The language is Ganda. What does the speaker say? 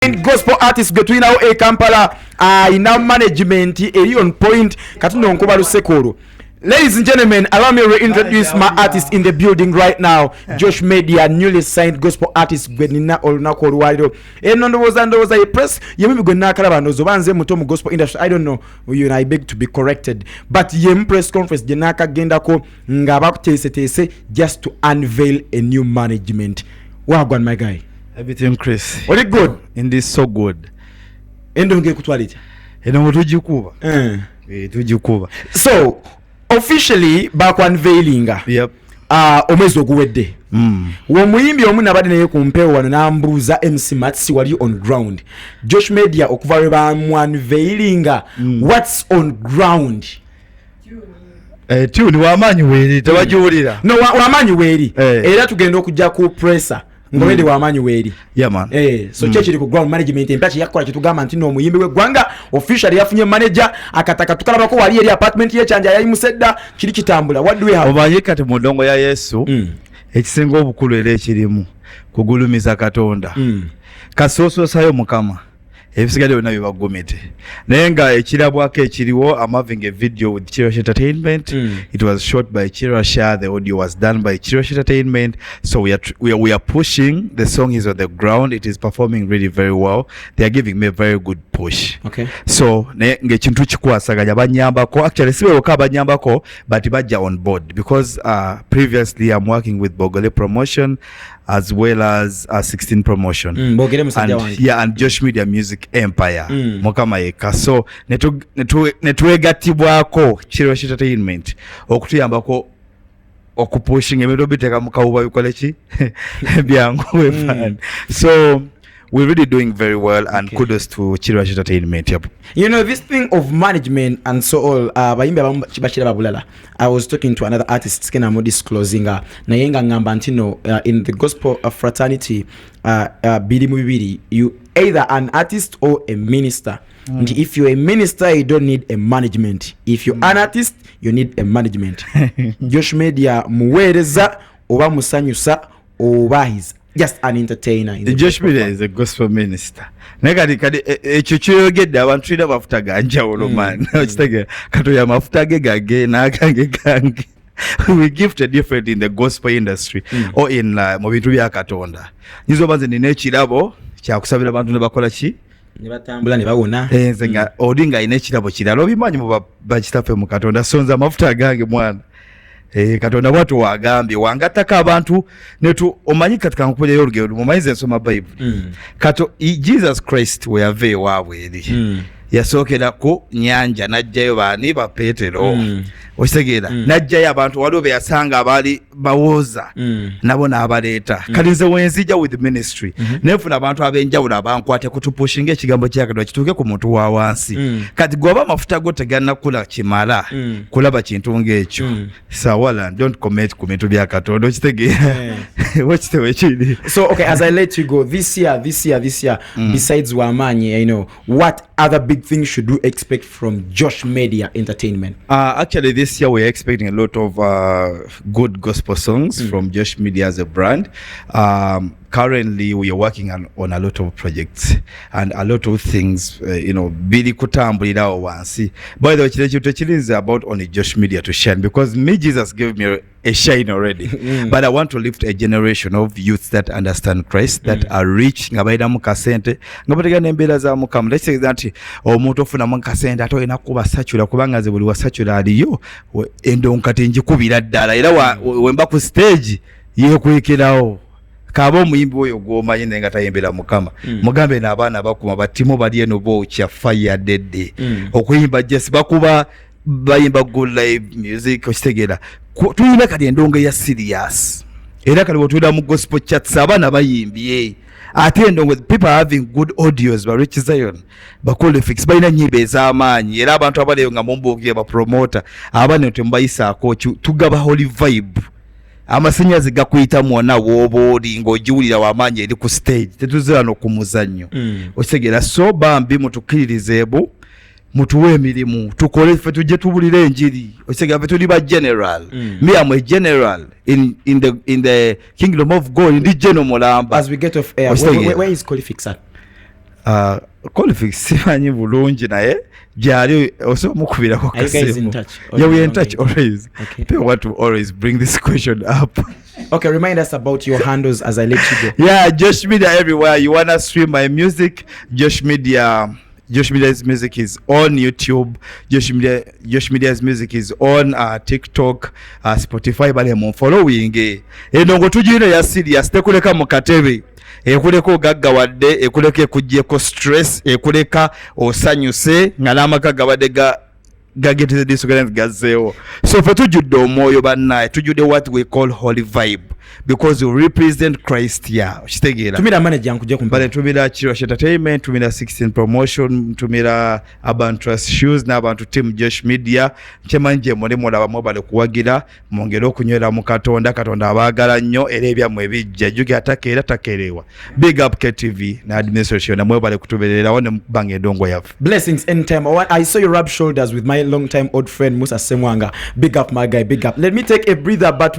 Gospel artist gwe tulinawo e Kampala ina management eri on point katuno nkuba lusekolo. Ladies and gentlemen, allow me to reintroduce my artist in the building right now. Josh Media, newly signed gospel artist gwenina olunako olwaliro. Eno ndowooza ye press yemi gwe nakalaba ndozo banze muto mu gospel industry. I don't know, you and I beg to be corrected. But yem press conference je nakagendako nga bakuteese just to unveil a new management. Wagwan my guy. Everything Chris. What it good? Indeed so good. Endo nge kutwalita. Eno tujikuba. Tujikuba. So officially back unveiling. Yep. Omwezi oguwedde. Wo muyimbi omu nabadde naye ku mpewo wano n'ambuuza MC Matsi wali on ground. Josh Media okuva lwe unveiling. What's on ground? Tune wamanyi weri tabajiwulira. No wamanyi weri. Era tugenda okujja ku pressure. Ngomede wamanyi weri. Yeah man. So chechi liko ground management empachi yakola kitugamba ntino omuyimbi we gwanga officially yafunye manager akataka tukalaba ko wali eri apartment ye chanja yayi musedda kiri kitambula. What do we have? Obaye kati mu ndongo ya Yesu ekisinga obukulu era ekirimu kugulumiza Katonda. Kasoso sayo mukama. Ebisigadde byonna bibagomete naye nga ekirabwako ekiriwo. I'm having a video with Chirash Entertainment. It was shot by Chirash. The audio was done by Chirash Entertainment. So we are pushing. The song is on the ground. It is performing really very well. They are giving me a very good push. Okay. So ngekintu kikwasaganya banyambako. Actually sibewoka banyambako but bajja on board because previously I'm working with Bogole Promotion as well as 16 Promotion. And Josh Media Music Empire. Mukama yeka. So netwegatibwako Chirash Entertainment okutuyambako okupushing ebintu biteka mukawuba bikolechi byangu wefan. So we're really doing very well and kudos to Chirash Entertainment. Yep. You know, this thing of management and so all, I was talking to another artist, Skena mo disclosing na yenga ngambantino in the gospel fraternity, bidi you either an artist or a minister. And if you're a minister, you don't need a management. If you're an artist, you need a management. Josh Media muwereza oba musanyusa oba he's just an entertainer. The Josh Media is a gospel minister. Negadi kadi ekyo kyogedde abantu tulina mafuta ganjawulo man. Okitege katoya mafuta gage nagange gange. We gifted different in the gospel industry or in mu bintu bya Katonda. Nizo banze nina ekirabo kyakusabira abantu ne bakola ki? Ne batambula ne bawona. Nzenga odinga ine ekirabo kiralo bimanyi mu bakitafe mu Katonda sonza mafuta gange mwana. Katonda watu wagambye wangataka abantu netu omanyi katika nkupoja yorge mumayize nsoma Bible. Kato Jesus Christ we have wawe eri. Yasokera ku nyanja najjayo bani ba Petero. Okitegera najjayo abantu waliwo yasanga abali bawoza nabona abaleta. Kalinze wenzija with ministry. Nefuna abantu abenjawulo abankwate kutupushinga ekigambo kya Katonda kituuke ku muntu wa wansi. Kati goba mafuta go tegana kula kimala kulaba kintu ngekyo. Sawala don't commit ku bintu bya Katonda okitegera. Wakitewe kiri. So okay, as I let you go this year besides Wamanyi, you know, what other big things should you expect from Josh Media Entertainment? Actually this year we're expecting a lot of good gospel songs from Josh Media as a brand. Currently we are working on a lot of projects and a lot of things, you know, bili kutambulira wansi. By the way, it is about only Josh Media to shine because me Jesus gave me a shine already. But I want to lift a generation of youths that understand Christ, that are rich. Ngabaida mukasente. Ngabaida nembela za mukam. Let's say that omuntu ofuna mukasente ato ina kuba sachula kubanga ze buli wasachula aliyo endo nkati njikubira ddala era wemba ku stage ye kwekerawo. Kabo muyimbi oyo gwomanyi nenga tayembera mukama. Mugambe n'abaana bakuma batimo bali eno bo kya fire dead. Okuyimba just bakuba bayimba good live music okitegera. Tuyina kali endongo ya serious. Era kali wotulira mu gospel chats abaana bayimbye. Ate endongo people are having good audios ba Rich Zion. Bakole fix bayina nyibe ez'amaanyi. Era abantu abaleyo nga mumbuukiye ba promoter. Abane tembayisa akochu tugaba holy vibe. Amasinyazi gakuyita mwona wobodi ngojiwulira wamanyi eri ku stage tetuzira no kumuzanyo. Okitegera so bambi mutukiririzeebo mutuwe emirimu tukole ffe tujje tubulire enjiri. Okitegera ffe tuli ba general. Me am a general in the kingdom of God in the general mulamba. As we get off air, where is Kolifix at? Colifix simanyi bulungi naye gyali osobola mukubirako kasimu. Yeah, we're in touch always. Okay. People want to always bring this question up. Okay, remind us about your handles as I let you go. Yeah, Josh Media everywhere. You wanna stream my music? Josh Media's music is on YouTube. Josh Media's music is on TikTok, Spotify. Bale mu following. Eno tujino ya serious tekuleka mu katebe. Ekuleka ogaggawadde, ekuleka ekuggyeko stress, ekuleka osanyuse nga n'amaka gabadde gageteze disorganized gazzeewo. So fe tujjudde omwoyo bannaye, tujjudde what we call holy vibe because we represent Christ here. Okitegeera. Tumira manager nkujja kumpa. Bale tumira Chirosh Entertainment, tumira 16 Promotion, tumira Abantu Trust Shoes n'abantu team Josh Media. Kyemanje muli mulaba bale kuwagira mwongere okunywera mu Katonda abaagala nnyo era ebyammwe ebijja jjuki atakeera takerewa. Big up KTV na administration namwe bale kutubererawo ne mubanga endongo yafu. Blessings anytime. I saw you rub shoulders with my long time old friend Musa Semwanga. Big up my guy, big up. Let me take a breather, but when